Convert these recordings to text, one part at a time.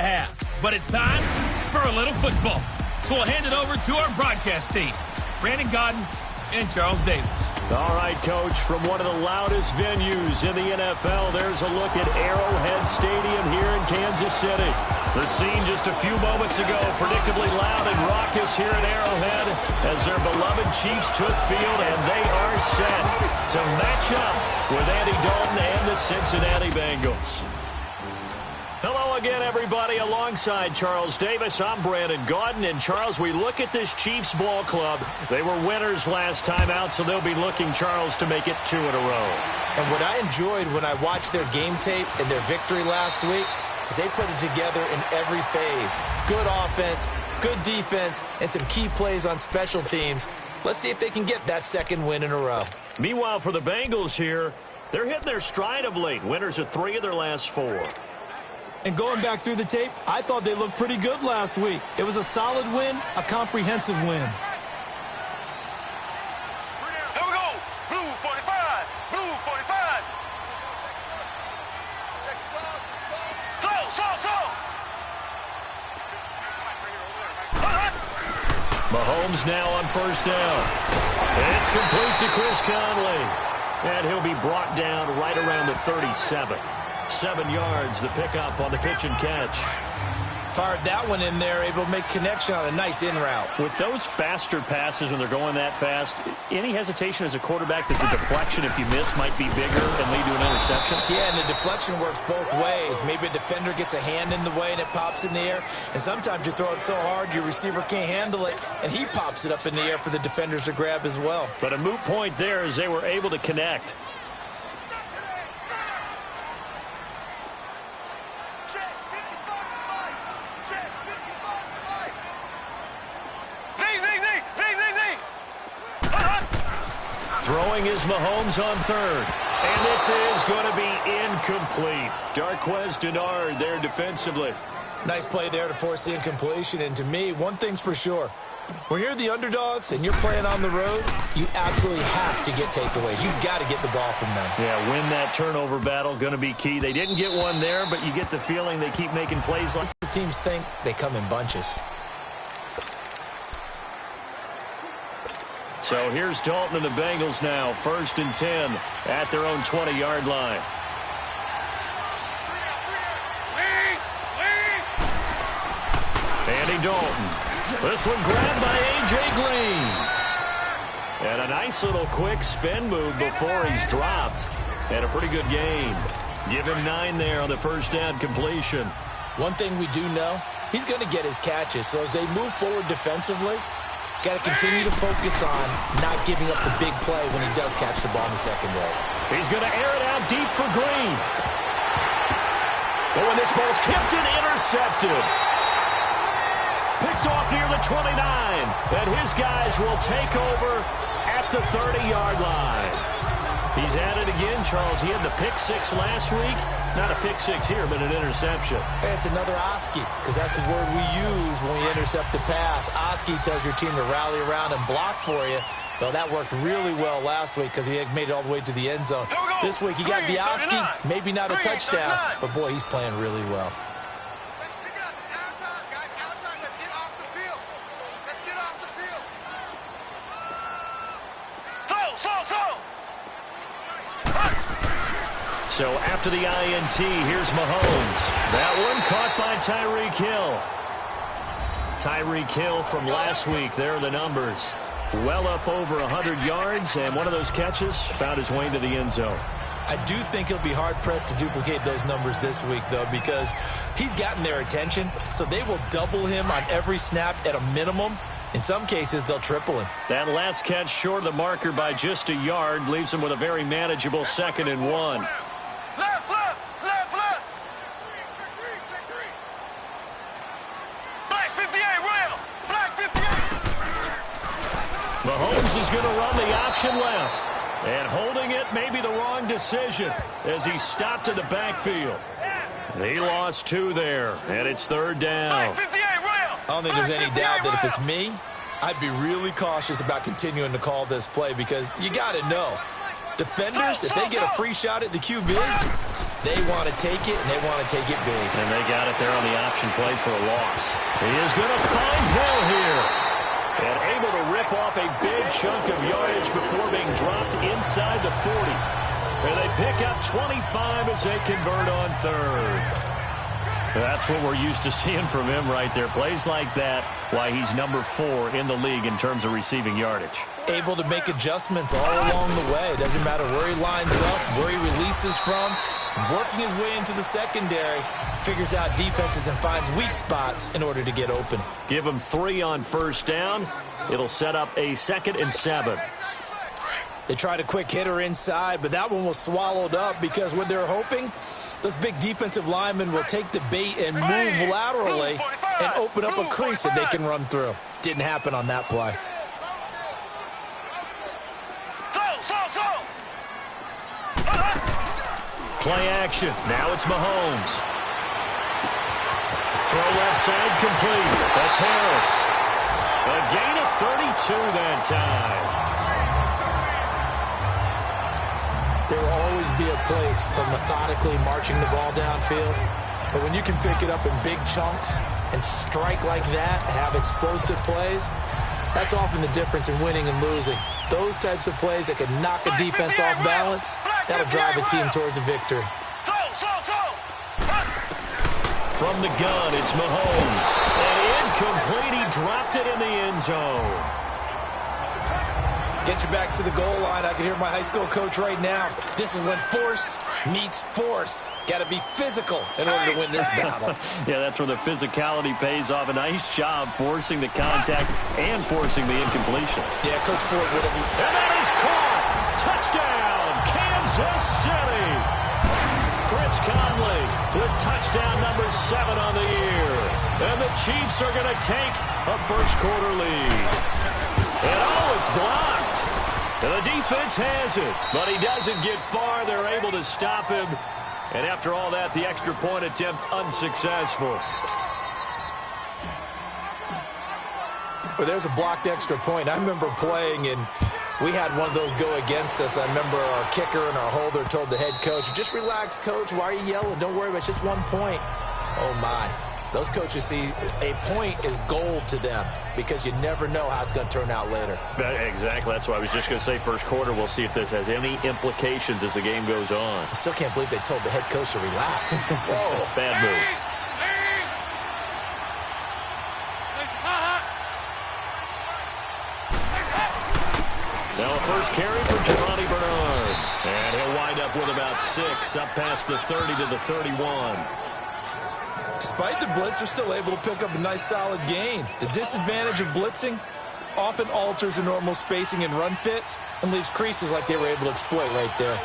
half. But it's time for a little football. So we'll hand it over to our broadcast team, Brandon Gaudin and Charles Davis. All right, Coach, from one of the loudest venues in the NFL, there's a look at Arrowhead Stadium here in Kansas City. The scene just a few moments ago, predictably loud and raucous here at Arrowhead as their beloved Chiefs took field, and they are set to match up with Andy Dalton and the Cincinnati Bengals. Hello again, everybody. Alongside Charles Davis, I'm Brandon Gaudin. And, Charles, we look at this Chiefs ball club. They were winners last time out, so they'll be looking, Charles, to make it 2 in a row. And what I enjoyed when I watched their game tape and their victory last week is they put it together in every phase. Good offense, good defense, and some key plays on special teams. Let's see if they can get that second win in a row. Meanwhile, for the Bengals here, they're hitting their stride of late. Winners of 3 of their last 4. And going back through the tape, I thought they looked pretty good last week. It was a solid win, a comprehensive win. Here we go. Blue 45. Blue 45. Slow. Mahomes now on first down. It's complete to Chris Conley. And he'll be brought down right around the 37. 7 yards, the pickup on the pitch and catch. Fired that one in there, able to make connection on a nice in route. With those faster passes when they're going that fast, any hesitation as a quarterback that the deflection, if you miss, might be bigger and lead to an interception? Yeah, and the deflection works both ways. Maybe a defender gets a hand in the way and it pops in the air. And sometimes you throw it so hard your receiver can't handle it, and he pops it up in the air for the defenders to grab as well. But a moot point there as they were able to connect. Throwing is Mahomes on third. And this is going to be incomplete. Darquez Denard there defensively. Nice play there to force the incompletion. And to me, one thing's for sure. When you're the underdogs and you're playing on the road, you absolutely have to get takeaways. You've got to get the ball from them. Yeah, win that turnover battle, going to be key. They didn't get one there, but you get the feeling they keep making plays. Once the teams think, they come in bunches. So here's Dalton and the Bengals now, 1st and 10 at their own 20-yard line. Andy Dalton. This one grabbed by A.J. Green. And a nice little quick spin move before he's dropped. And a pretty good gain. Give him 9 there on the first down completion. One thing we do know, he's going to get his catches. So as they move forward defensively, got to continue to focus on not giving up the big play when he does catch the ball in the secondary. He's going to air it out deep for Green. Oh, and this ball's tipped and intercepted. Picked off near the 29. And his guys will take over at the 30-yard line. He's at it again, Charles. He had the pick 6 last week. Not a pick 6 here, but an interception. Hey, it's another Oski, because that's the word we use when we intercept the pass. Oski tells your team to rally around and block for you. Well, that worked really well last week because he had made it all the way to the end zone. This week, he got the Oski, maybe not a touchdown, but, boy, he's playing really well. So after the INT, here's Mahomes. That one caught by Tyreek Hill. Tyreek Hill from last week. There are the numbers. Well up over 100 yards, and one of those catches found his way into the end zone. I do think he'll be hard-pressed to duplicate those numbers this week, though, because he's gotten their attention, so they will double him on every snap at a minimum. In some cases, they'll triple him. That last catch short of the marker by just a yard leaves him with a very manageable 2nd and 1. Mahomes is going to run the option left. And holding it may be the wrong decision as he stopped in the backfield. He lost 2 there, and it's 3rd down. I don't think there's any doubt that if it's me, I'd be really cautious about continuing to call this play because you got to know, defenders, if they get a free shot at the QB, They want to take it, and they want to take it big. And they got it there on the option play for a loss. He is going to find Hill here. And able to rip off a big chunk of yardage before being dropped inside the 40. And they pick up 25 as they convert on third. That's what we're used to seeing from him right there. Plays like that, why he's number 4 in the league in terms of receiving yardage. Able to make adjustments all along the way. Doesn't matter where he lines up, where he releases from. Working his way into the secondary. Figures out defenses and finds weak spots in order to get open. Give him 3 on first down. It'll set up a 2nd and 7. They tried a quick hitter inside, but that one was swallowed up because what they're hoping, those big defensive linemen will take the bait and move laterally and open up a crease that they can run through. Didn't happen on that play. Play action. Now it's Mahomes. Throw left side complete. That's Harris. A gain of 32 that time. There will always be a place for methodically marching the ball downfield. But when you can pick it up in big chunks and strike like that, have explosive plays, that's often the difference in winning and losing. Those types of plays that can knock a defense off balance, that'll drive a team towards a victory. From the gun, it's Mahomes. And incomplete, he dropped it in the end zone. Get your backs to the goal line. I can hear my high school coach right now. This is when force meets force. Got to be physical in order to win this battle. Yeah, that's where the physicality pays off. A nice job forcing the contact and forcing the incompletion. Yeah, Coach Ford would have... And that is caught. Touchdown, Kansas City. Chris Conley with touchdown number 7 on the year. And the Chiefs are going to take a first-quarter lead. And oh, it's blocked. And the defense has it, but he doesn't get far. They're able to stop him. And after all that, the extra point attempt unsuccessful. Well, there's a blocked extra point. I remember playing, and we had one of those go against us. I remember our kicker and our holder told the head coach, just relax, coach. Why are you yelling? Don't worry about it. It's just 1 point. Oh, my. Those coaches see a point is gold to them because you never know how it's going to turn out later. Exactly. That's why I was just going to say first quarter. We'll see if this has any implications as the game goes on. I still can't believe they told the head coach to relax. Whoa, bad move. Now a first carry for Giovanni Bernard. And he'll wind up with about 6 up past the 30 to the 31. Despite the blitz, they're still able to pick up a nice solid gain. The disadvantage of blitzing often alters the normal spacing and run fits and leaves creases like they were able to exploit right there.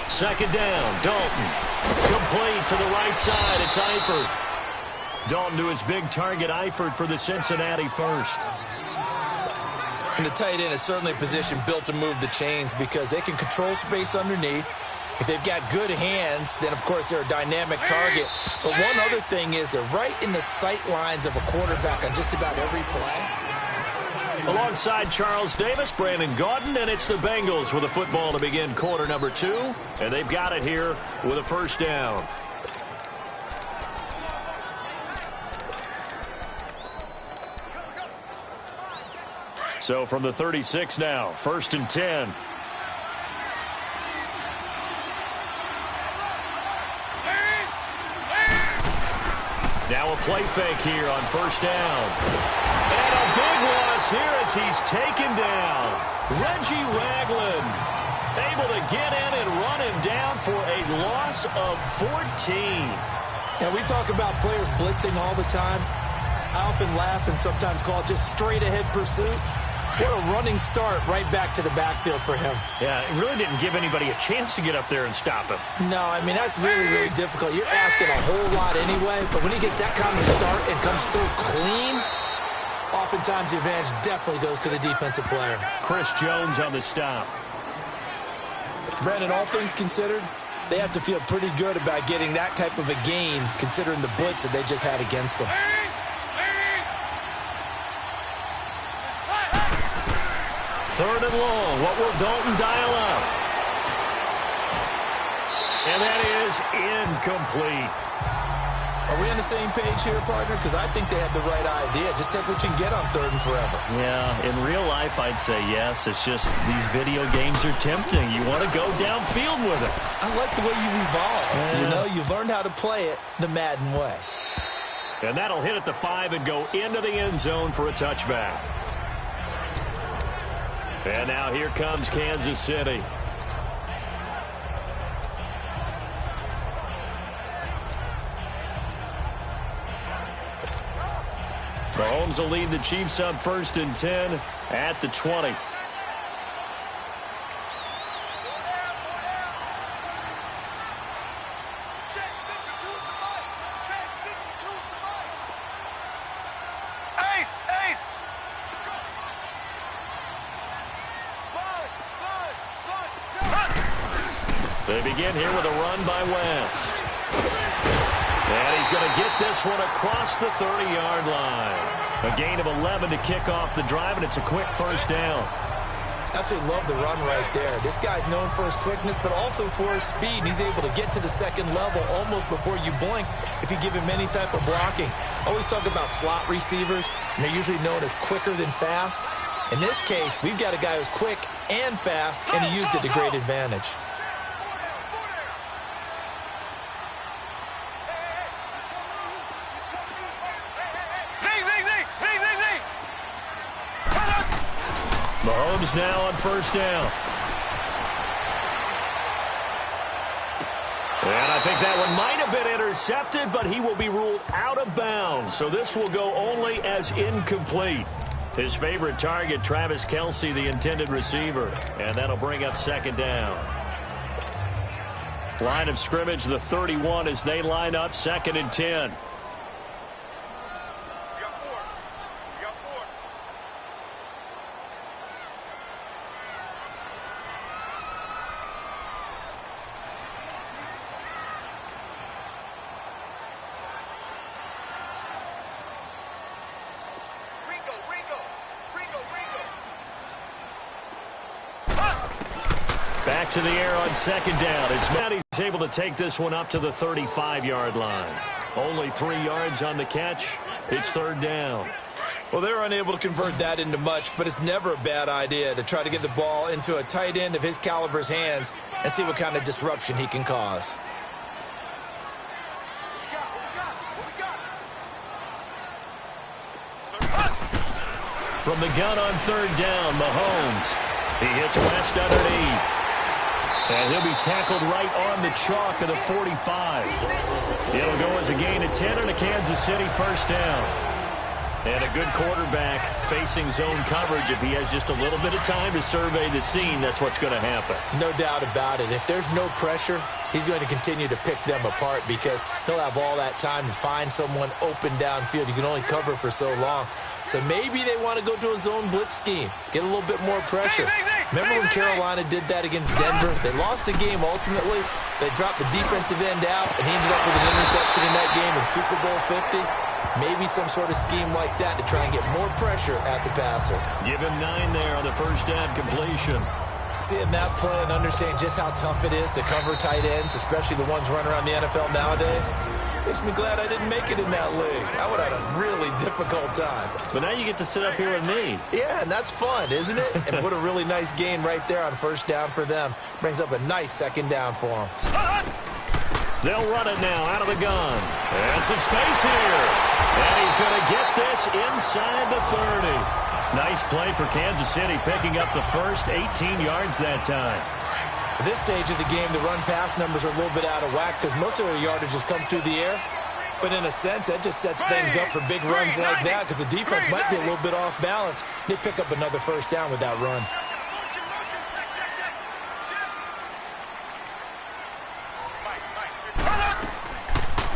Second down, Dalton. Complete to the right side. It's Eifert. Dalton to his big target, Eifert for the Cincinnati first. And the tight end is certainly a position built to move the chains because they can control space underneath. If they've got good hands, then, of course, they're a dynamic target. But one other thing is they're right in the sight lines of a quarterback on just about every play. Alongside Charles Davis, Brandon Gaudin, and it's the Bengals with a football to begin quarter number 2. And they've got it here with a first down. So from the 36 now, 1st and 10. Now a play fake here on first down. And a big loss here as he's taken down. Reggie Ragland able to get in and run him down for a loss of 14. And we talk about players blitzing all the time. I often laugh and sometimes call it just straight ahead pursuit. What a running start right back to the backfield for him. Yeah, it really didn't give anybody a chance to get up there and stop him. No, I mean, that's really, really difficult. You're asking a whole lot anyway, but when he gets that kind of start and comes through clean, oftentimes the advantage definitely goes to the defensive player. Chris Jones on the stop. Brandon, all things considered, they have to feel pretty good about getting that type of a gain considering the blitz that they just had against them. Third and long. What will Dalton dial up? And that is incomplete. Are we on the same page here, partner? Because I think they had the right idea. Just take what you can get on 3rd and forever. Yeah, in real life, I'd say yes. It's just these video games are tempting. You want to go downfield with it. I like the way you evolved. Yeah. You know, you've learned how to play it the Madden way. And that'll hit at the 5 and go into the end zone for a touchback. And now here comes Kansas City. Mahomes will lead the Chiefs up 1st and 10 at the 20. They begin here with a run by West. And he's going to get this one across the 30-yard line. A gain of 11 to kick off the drive, and it's a quick 1st down. Absolutely love the run right there. This guy's known for his quickness, but also for his speed. And he's able to get to the 2nd level almost before you blink if you give him any type of blocking. I always talk about slot receivers, and they're usually known as quicker than fast. In this case, we've got a guy who's quick and fast, and he used it to great advantage. Mahomes now on 1st down. And I think that one might have been intercepted, but he will be ruled out of bounds. So this will go only as incomplete. His favorite target, Travis Kelce, the intended receiver. And that'll bring up 2nd down. Line of scrimmage, the 31 as they line up 2nd and 10. Back to the air on 2nd down. It's Matt. He's able to take this one up to the 35-yard line. Only 3 yards on the catch. It's 3rd down. Well, they were unable to convert that into much, but it's never a bad idea to try to get the ball into a tight end of his caliber's hands and see what kind of disruption he can cause. From the gun on 3rd down, Mahomes. He hits West underneath. And he'll be tackled right on the chalk of the 45. It'll go as a gain of 10 and a Kansas City 1st down. And a good quarterback facing zone coverage. If he has just a little bit of time to survey the scene, that's what's going to happen. No doubt about it. If there's no pressure, he's going to continue to pick them apart because he'll have all that time to find someone open downfield. You can only cover for so long. So maybe they want to go to a zone blitz scheme, get a little bit more pressure. Remember when Carolina did that against Denver? They lost the game ultimately. They dropped the defensive end out, and he ended up with an interception in that game in Super Bowl 50. Maybe some sort of scheme like that to try and get more pressure at the passer. Give him 9 there on the 1st down completion. Seeing that play and understanding just how tough it is to cover tight ends, especially the ones running around the NFL nowadays, makes me glad I didn't make it in that league. I would have had a really difficult time. But now you get to sit up here with me. Yeah, and that's fun, isn't it? And what a really nice gain right there on 1st down for them. Brings up a nice 2nd down for them. They'll run it now out of the gun. And some space here. And he's going to get this inside the 30. Nice play for Kansas City, picking up the first 18 yards that time. At this stage of the game, the run-pass numbers are a little bit out of whack because most of their yardage has come through the air. But in a sense, that just sets things up for big runs like that because the defense might be a little bit off balance. They pick up another 1st down with that run.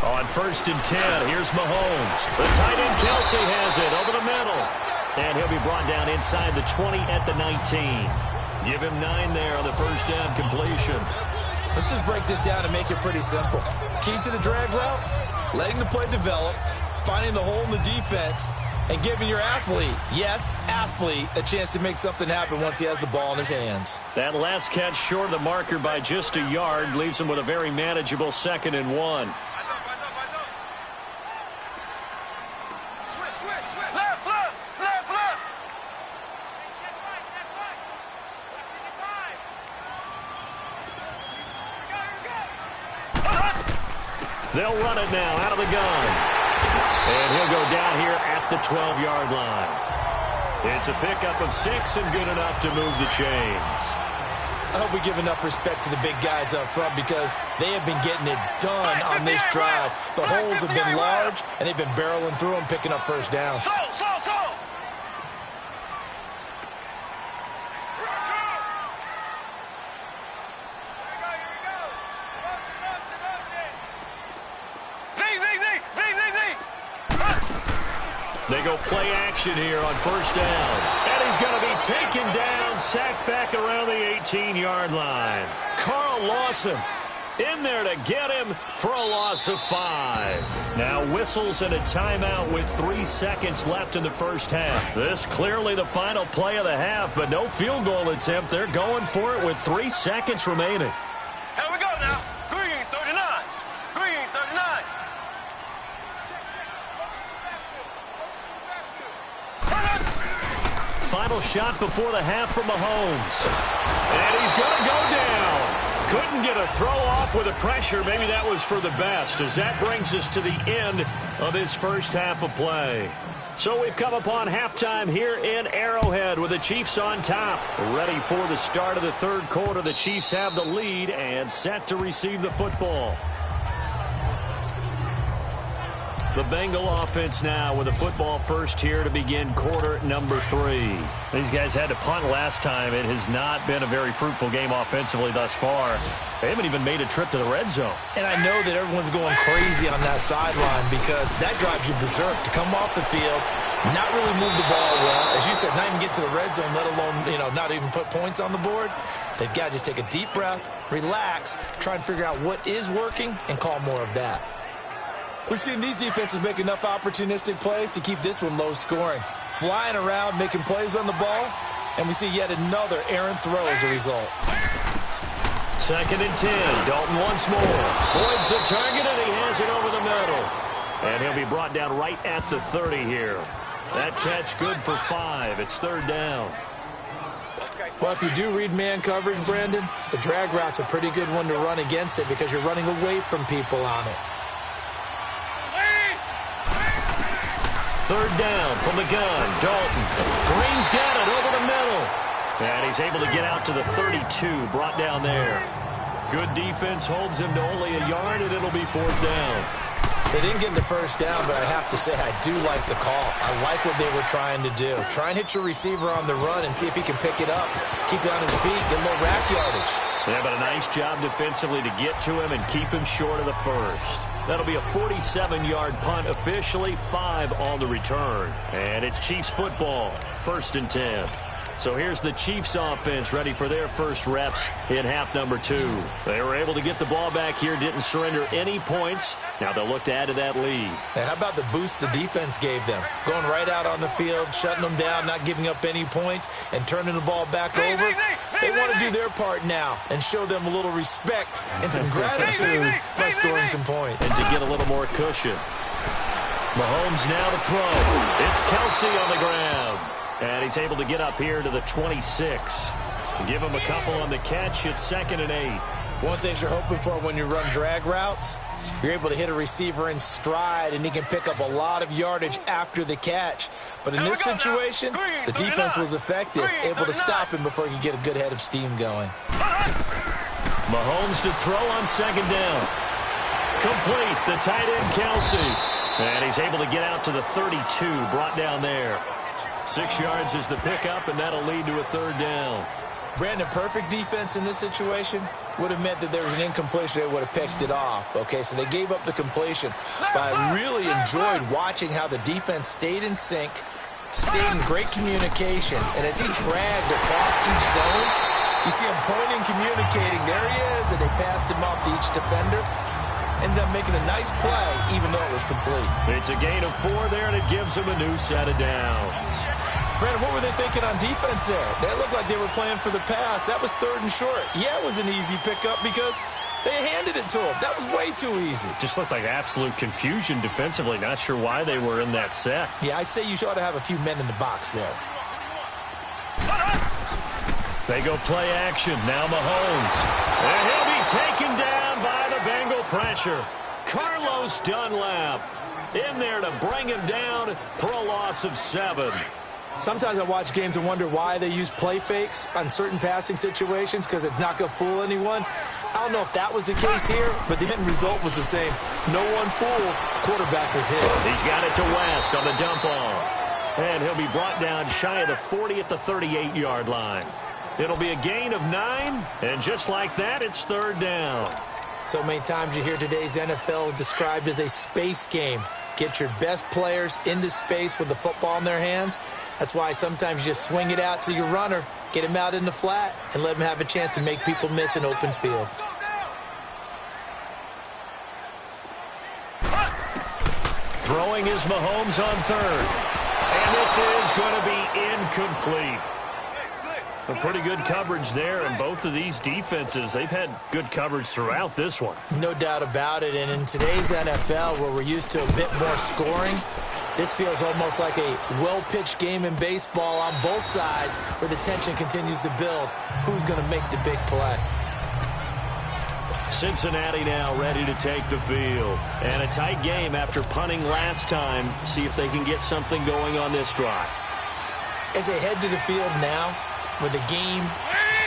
On 1st and 10, here's Mahomes. The tight end Kelce has it over the middle. And he'll be brought down inside the 20 at the 19. Give him 9 there on the 1st down completion. Let's just break this down and make it pretty simple. Key to the drag route, letting the play develop, finding the hole in the defense, and giving your athlete, yes, athlete, a chance to make something happen once he has the ball in his hands. That last catch short of the marker by just a yard leaves him with a very manageable 2nd and 1. They'll run it now out of the gun. And he'll go down here at the 12-yard line. It's a pickup of 6 and good enough to move the chains. I hope we give enough respect to the big guys up front because they have been getting it done on this drive. The holes have been large, and they've been barreling through them, picking up first downs. They go play action here on first down. And he's going to be taken down, sacked back around the 18-yard line. Carl Lawson in there to get him for a loss of 5. Now whistles and a timeout with 3 seconds left in the first half. This clearly the final play of the half, but no field goal attempt. They're going for it with 3 seconds remaining. Here we go now. Green 39. Green 39. Final shot before the half from Mahomes. And he's going to go down. Couldn't get a throw off with the pressure. Maybe that was for the best, as that brings us to the end of his first half of play. So we've come upon halftime here in Arrowhead with the Chiefs on top. Ready for the start of the third quarter. The Chiefs have the lead and set to receive the football. The Bengal offense now with a football first here to begin quarter number 3. These guys had to punt last time. It has not been a very fruitful game offensively thus far. They haven't even made a trip to the red zone. And I know that everyone's going crazy on that sideline because that drives you berserk to come off the field, not really move the ball well. As you said, not even get to the red zone, let alone, not even put points on the board. They've got to just take a deep breath, relax, try and figure out what is working, and call more of that. We've seen these defenses make enough opportunistic plays to keep this one low scoring. Flying around, making plays on the ball, and we see yet another errant throw as a result. 2nd and 10. Dalton once more. Boyd's the target, and he has it over the middle. And he'll be brought down right at the 30 here. That catch good for 5. It's 3rd down. Well, if you do read man coverage, Brandon, the drag route's a pretty good one to run against it because you're running away from people on it. 3rd down from the gun. Dalton. Green's got it over the middle. And he's able to get out to the 32. Brought down there. Good defense holds him to only a yard, and it'll be 4th down. They didn't get the first down, but I have to say I do like the call. I like what they were trying to do. Try and hit your receiver on the run and see if he can pick it up. Keep it on his feet. Get a little rack yardage. Yeah, but a nice job defensively to get to him and keep him short of the first. That'll be a 47-yard punt, officially 5 on the return. And it's Chiefs football, 1st and 10. So here's the Chiefs offense ready for their first reps in half number 2. They were able to get the ball back here, didn't surrender any points. Now they'll look to add to that lead. And how about the boost the defense gave them? Going right out on the field, shutting them down, not giving up any points, and turning the ball back over. They want to do their part now and show them a little respect and some gratitude by scoring some points. And to get a little more cushion. Mahomes now to throw. It's Kelsey on the ground. And he's able to get up here to the 26. Give him a couple on the catch. It's 2nd and 8. One thing you're hoping for when you run drag routes, you're able to hit a receiver in stride, and he can pick up a lot of yardage after the catch. But in this situation, the defense was effective, able to stop him before he could get a good head of steam going. Mahomes to throw on 2nd down. Complete, the tight end Kelsey. And he's able to get out to the 32, brought down there. 6 yards is the pickup, and that'll lead to a 3rd down. Brandon, perfect defense in this situation would have meant that there was an incompletion. They would have picked it off. Okay, so they gave up the completion. But I really enjoyed watching how the defense stayed in sync, stayed in great communication. And as he dragged across each zone, you see him pointing, communicating. There he is, and they passed him off to each defender. ended up making a nice play, even though it was complete. It's a gain of 4 there, and it gives them a new set of downs. Brandon, what were they thinking on defense there? They looked like they were playing for the pass. That was 3rd and short. Yeah, it was an easy pickup because they handed it to him. That was way too easy. Just looked like absolute confusion defensively. Not sure why they were in that set. Yeah, I'd say you ought to have a few men in the box there. They go play action. Now Mahomes. And he'll be taken down by the Bengal pressure. Carlos Dunlap in there to bring him down for a loss of 7. Sometimes I watch games and wonder why they use play fakes on certain passing situations because it's not going to fool anyone. I don't know if that was the case here, but the end result was the same. No one fooled. Quarterback was hit. He's got it to West on the dump off. And he'll be brought down shy of the 40 at the 38-yard line. It'll be a gain of 9, and just like that, it's 3rd down. So many times you hear today's NFL described as a space game. Get your best players into space with the football in their hands. That's why sometimes you just swing it out to your runner, get him out in the flat, and let him have a chance to make people miss an open field. Throwing is Mahomes on 3rd. And this is going to be incomplete. A pretty good coverage there, and both of these defenses, they've had good coverage throughout this one. No doubt about it, and in today's NFL, where we're used to a bit more scoring, this feels almost like a well-pitched game in baseball on both sides where the tension continues to build. Who's going to make the big play? Cincinnati now ready to take the field. And a tight game after punting last time. See if they can get something going on this drive. As they head to the field now, with the game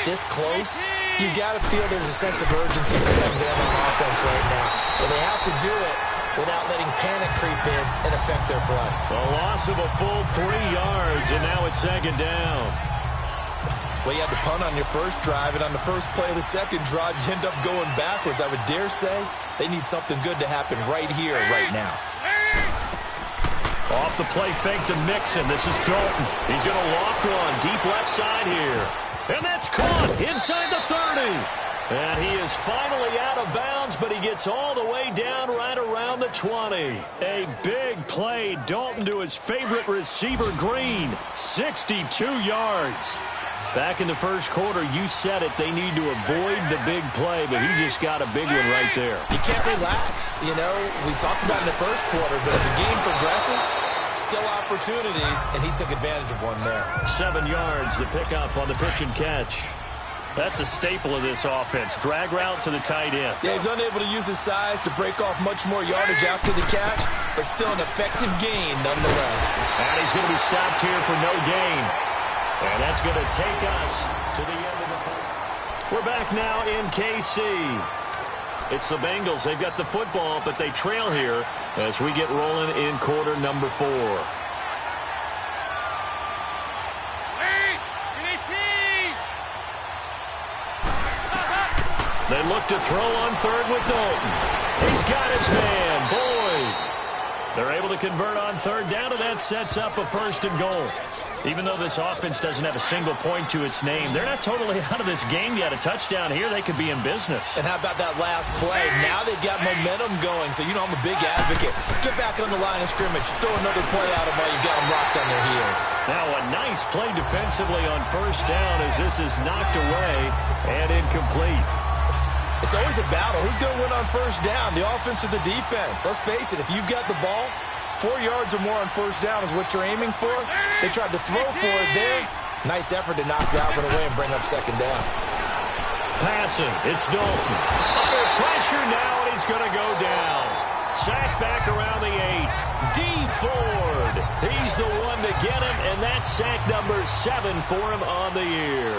this close, you got to feel there's a sense of urgency from them on offense right now. But they have to do it without letting panic creep in and affect their play. A loss of a full 3 yards, and now it's 2nd down. Well, you had to punt on your first drive, and on the first play of the second drive, you end up going backwards. I would dare say they need something good to happen right here, right now. Off the play fake to Mixon. This is Dalton. He's going to lock one deep left side here. And that's caught inside the 30. And he is finally out of bounds, but he gets all the way down right around the 20. A big play. Dalton to his favorite receiver, Green. 62 yards. Back in the first quarter, you said it, they need to avoid the big play, but he just got a big one right there. You can't relax. You know, we talked about in the first quarter, but as the game progresses, still opportunities, and he took advantage of one there. 7 yards, the pickup on the pitch and catch. That's a staple of this offense. Drag route to the tight end. Yeah, he's unable to use his size to break off much more yardage after the catch, but still an effective gain nonetheless. And he's going to be stopped here for no gain. And that's going to take us to the end of the fight. We're back now in KC. It's the Bengals. They've got the football, but they trail here as we get rolling in quarter number 4. They look to throw on 3rd with Dalton. He's got his man, Boyd. They're able to convert on 3rd down, and that sets up a 1st and goal. Even though this offense doesn't have a single point to its name, they're not totally out of this game yet. A touchdown here, they could be in business. And how about that last play? Now they've got momentum going, so you know I'm a big advocate. Get back on the line of scrimmage. Throw another play out of while you've got them locked on their heels. Now a nice play defensively on 1st down as this is knocked away and incomplete. It's always a battle. Who's going to win on 1st down, the offense or the defense? Let's face it, if you've got the ball, 4 yards or more on 1st down is what you're aiming for. They tried to throw for it there. Nice effort to knock Dalvin away and bring up 2nd down. Passing, it's Dalton. Under pressure now, and he's going to go down. Sacked back around the 8. D. Ford. He's the one to get him, and that's sack number 7 for him on the year.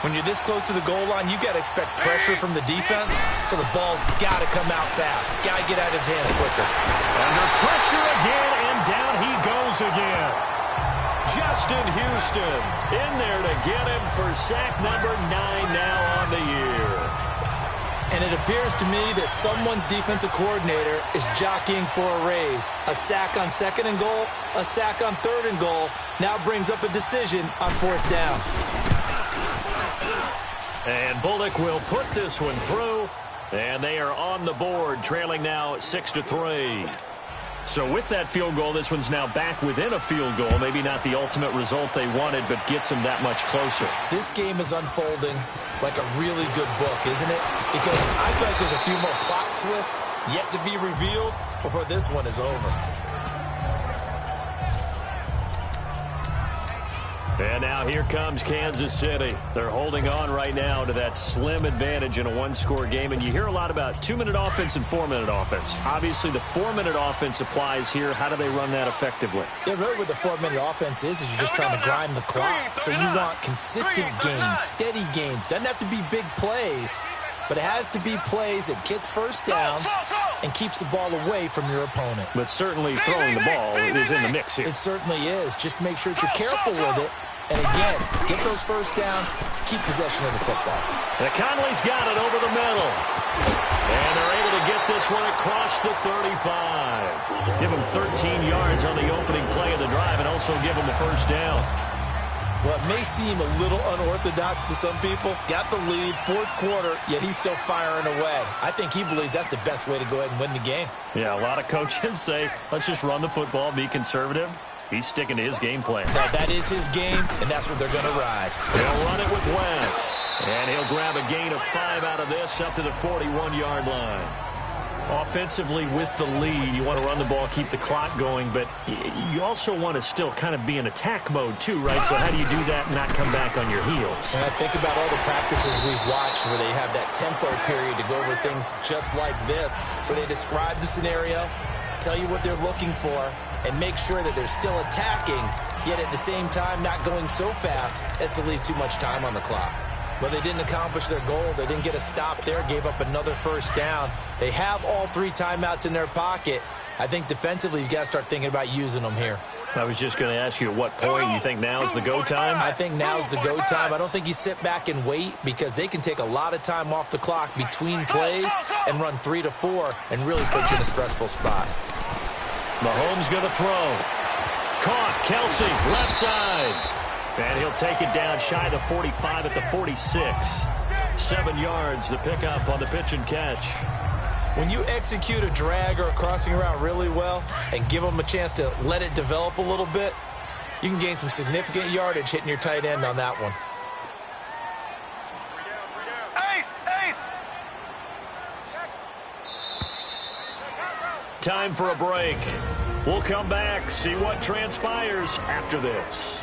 When you're this close to the goal line, you got to expect pressure from the defense, so the ball's got to come out fast. Got to get out of his hands quicker. Under pressure again, and down he goes again. Justin Houston in there to get him for sack number 9 now on the year. And it appears to me that someone's defensive coordinator is jockeying for a raise. A sack on 2nd and goal, a sack on 3rd and goal, now brings up a decision on 4th down. And Bullock will put this one through. And they are on the board, trailing now 6-3. So with that field goal, this one's now back within a field goal. Maybe not the ultimate result they wanted, but gets them that much closer. This game is unfolding like a really good book, isn't it? Because I feel like there's a few more plot twists yet to be revealed before this one is over. And now here comes Kansas City. They're holding on right now to that slim advantage in a one-score game. And you hear a lot about 2-minute offense and 4-minute offense. Obviously, the 4-minute offense applies here. How do they run that effectively? Yeah, really what the 4-minute offense is you're just trying to grind the clock. So you want consistent gains, steady gains. Doesn't have to be big plays, but it has to be plays that gets first downs and keeps the ball away from your opponent. But certainly throwing the ball is in the mix here. It certainly is. Just make sure that you're careful with it. And again, get those first downs, keep possession of the football. And Conley's got it over the middle. And they're able to get this one across the 35. Give them 13 yards on the opening play of the drive and also give them a first down. Well, it may seem a little unorthodox to some people. Got the lead, fourth quarter, yet he's still firing away. I think he believes that's the best way to go ahead and win the game. Yeah, a lot of coaches say, let's just run the football, be conservative. He's sticking to his game plan. Now, that is his game, and that's what they're going to ride. They'll run it with West. And he'll grab a gain of 5 out of this up to the 41-yard line. Offensively with the lead, you want to run the ball, keep the clock going, but you also want to still kind of be in attack mode too, right? So how do you do that and not come back on your heels? And I think about all the practices we've watched where they have that tempo period to go over things just like this, where they describe the scenario, tell you what they're looking for, and make sure that they're still attacking, yet at the same time not going so fast as to leave too much time on the clock. But they didn't accomplish their goal. They didn't get a stop there, gave up another first down. They have all 3 timeouts in their pocket. I think defensively you've got to start thinking about using them here. I was just going to ask you at what point you think now is the go time? I think now is the go time. I don't think you sit back and wait because they can take a lot of time off the clock between plays and run 3 to 4 and really put you in a stressful spot. Mahomes going to throw. Caught. Kelsey, left side. And he'll take it down shy of the 45 at the 46. 7 yards, the pickup on the pitch and catch. When you execute a drag or a crossing route really well and give them a chance to let it develop a little bit, you can gain some significant yardage hitting your tight end on that one. Time for a break. We'll come back, see what transpires after this.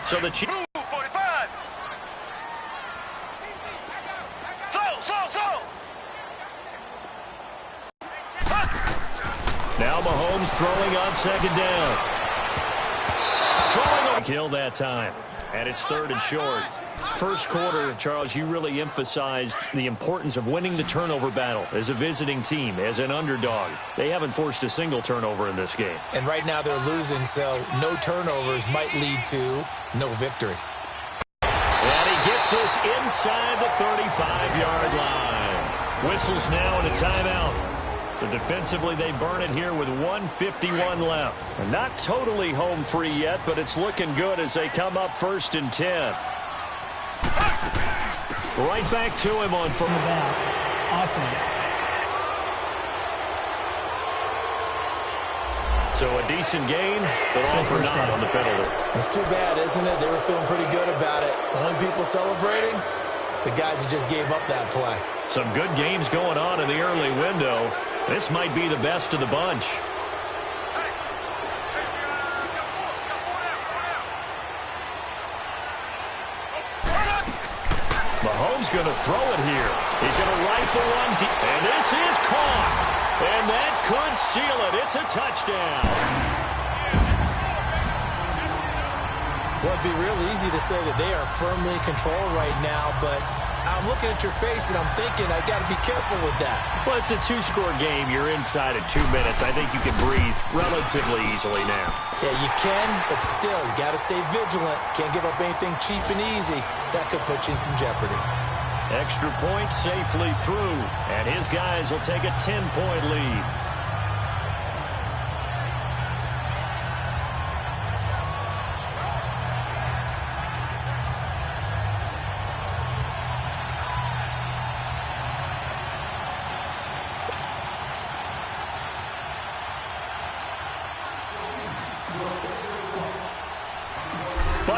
So the Chiefs. Blue 45. Slow. Now Mahomes throwing on second down. Throwing a kill that time. And it's 3rd and short. First quarter, Charles, you really emphasized the importance of winning the turnover battle as a visiting team, as an underdog. They haven't forced a single turnover in this game. And right now they're losing, so no turnovers might lead to no victory. And he gets this inside the 35-yard line. Whistles now and a timeout. So defensively, they burn it here with 1:51 left. And not totally home free yet, but it's looking good as they come up 1st and 10. Right back to him on from the back. Offense. So a decent gain, but all for naught on the penalty. It's too bad, isn't it? They were feeling pretty good about it. Only people celebrating, the guys who just gave up that play. Some good games going on in the early window. This might be the best of the bunch. Mahomes going to throw it here. He's going to rifle one deep. And this is caught. And that could seal it. It's a touchdown. Well, it'd be real easy to say that they are firmly in control right now, but I'm looking at your face and I'm thinking I've got to be careful with that. Well, it's a 2-score game. You're inside at 2 minutes. I think you can breathe relatively easily now. Yeah, you can, but still, you got to stay vigilant. Can't give up anything cheap and easy. That could put you in some jeopardy. Extra point safely through, and his guys will take a 10-point lead.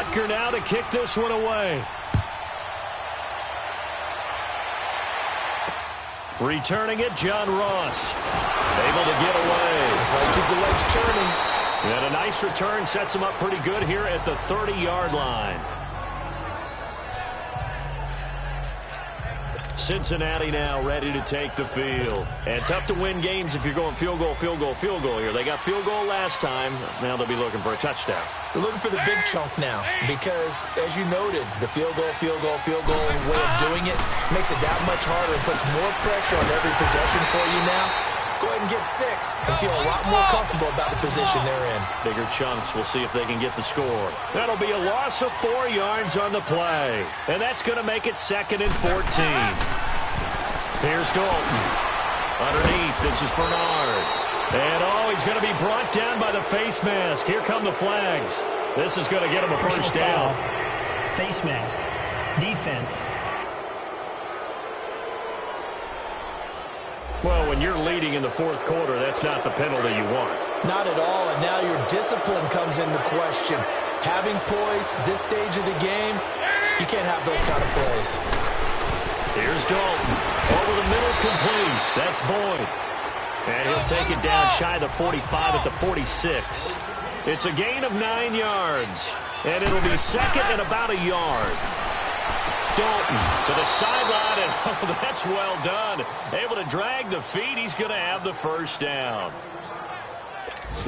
Butker now to kick this one away. Returning it, John Ross. Able to get away. That's why you keep the legs churning. And a nice return sets him up pretty good here at the 30-yard line. Cincinnati now ready to take the field. And tough to win games if you're going field goal here. They got field goal last time. Now they'll be looking for a touchdown. They're looking for the big chunk now because, as you noted, the field goal way of doing it makes it that much harder and puts more pressure on every possession for you now. Go ahead and get 6 and feel a lot more comfortable about the position they're in. Bigger chunks. We'll see if they can get the score. That'll be a loss of 4 yards on the play. And that's going to make it 2nd and 14. Here's Dalton. Underneath, this is Bernard. And, he's going to be brought down by the face mask. Here come the flags. This is going to get him a first down. Face mask. Defense. Well, when you're leading in the 4th quarter, that's not the penalty you want. Not at all, and now your discipline comes into question. Having poise this stage of the game, you can't have those kind of plays. Here's Dalton. Over the middle, complete. That's Boyd. And he'll take it down shy of the 45 at the 46. It's a gain of 9 yards. And it'll be 2nd and about a yard. Dalton to the sideline, and that's well done. Able to drag the feet. He's going to have the first down.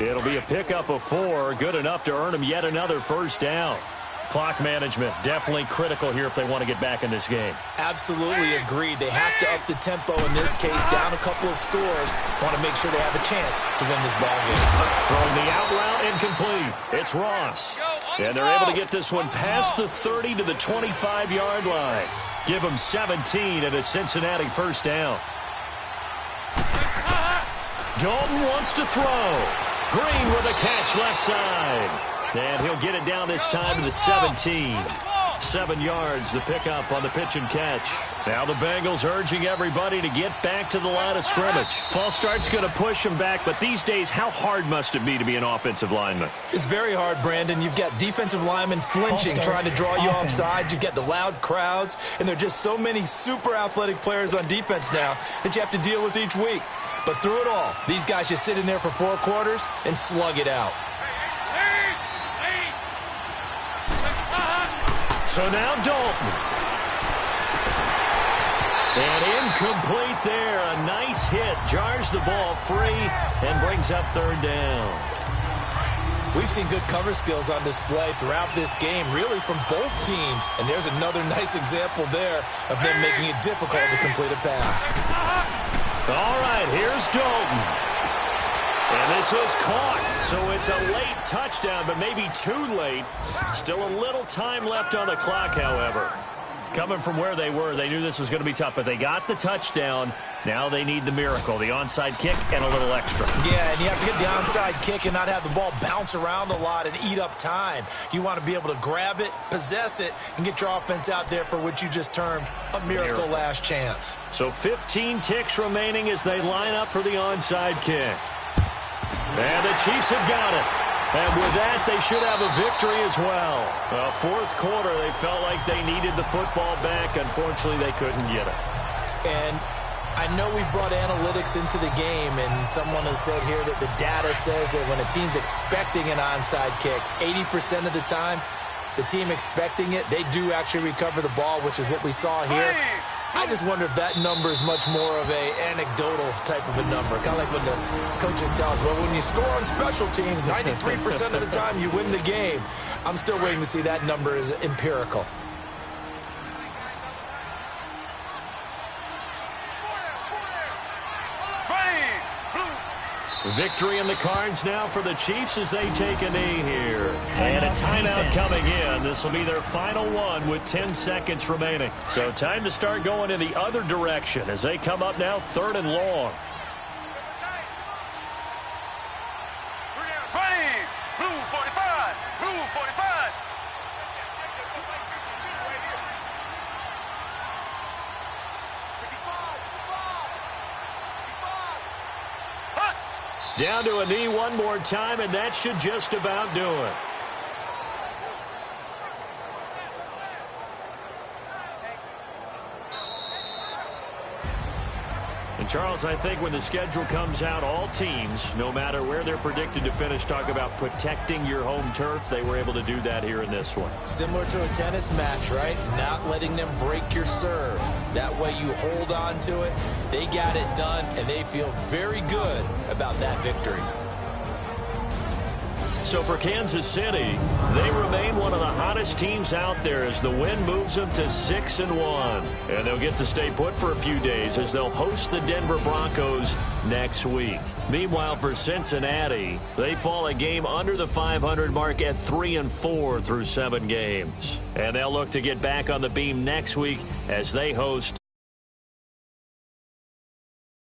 It'll be a pickup of 4. Good enough to earn him yet another first down. Clock management definitely critical here if they want to get back in this game. Absolutely agreed. They have to up the tempo in this case, down a couple of scores. Want to make sure they have a chance to win this ball game. Throwing the out route, incomplete. It's Ross. And they're able to get this one past the 30 to the 25-yard line. Give them 17 and a Cincinnati first down. Dalton wants to throw. Green with a catch left side. And he'll get it down this time to the 17. 7 yards, the pickup on the pitch and catch. Now the Bengals urging everybody to get back to the line of scrimmage. False start's going to push them back, but these days, how hard must it be to be an offensive lineman? It's very hard, Brandon. You've got defensive linemen flinching, trying to draw you offside. You've got the loud crowds, and there are just so many super athletic players on defense now that you have to deal with each week. But through it all, these guys just sit in there for 4 quarters and slug it out. So now Dalton. And incomplete there. A nice hit. Jars the ball free and brings up 3rd down. We've seen good cover skills on display throughout this game, really from both teams. And there's another nice example there of them making it difficult to complete a pass. All right, here's Dalton. And this is caught, so it's a late touchdown, but maybe too late. Still a little time left on the clock, however. Coming from where they were, they knew this was going to be tough, but they got the touchdown. Now they need the miracle, the onside kick and a little extra. Yeah, and you have to get the onside kick and not have the ball bounce around a lot and eat up time. You want to be able to grab it, possess it, and get your offense out there for what you just termed a miracle last chance. So 15 ticks remaining as they line up for the onside kick. And the Chiefs have got it. And with that, they should have a victory as well. Well, 4th quarter, they felt like they needed the football back. Unfortunately, they couldn't get it. And I know we've brought analytics into the game, and someone has said here that the data says that when a team's expecting an onside kick, 80% of the time, the team expecting it, they do actually recover the ball, which is what we saw here. I just wonder if that number is much more of a anecdotal type of a number. Kind of like when the coaches tell us, well, when you score on special teams, 93% of the time you win the game. I'm still waiting to see that number is empirical. Victory in the cards now for the Chiefs as they take a knee here. And a timeout coming in. This will be their final one with 10 seconds remaining. So time to start going in the other direction as they come up now 3rd and long. Ready, blue 45, blue 45. Down to a knee one more time, and that should just about do it. Charles, I think when the schedule comes out, all teams, no matter where they're predicted to finish, talk about protecting your home turf. They were able to do that here in this one. Similar to a tennis match, right? Not letting them break your serve. That way you hold on to it. They got it done, and they feel very good about that victory. So for Kansas City, they remain one of the hottest teams out there as the win moves them to 6-1. And they'll get to stay put for a few days as they'll host the Denver Broncos next week. Meanwhile, for Cincinnati, they fall a game under the 500 mark at 3-4 through 7 games. And they'll look to get back on the beam next week as they host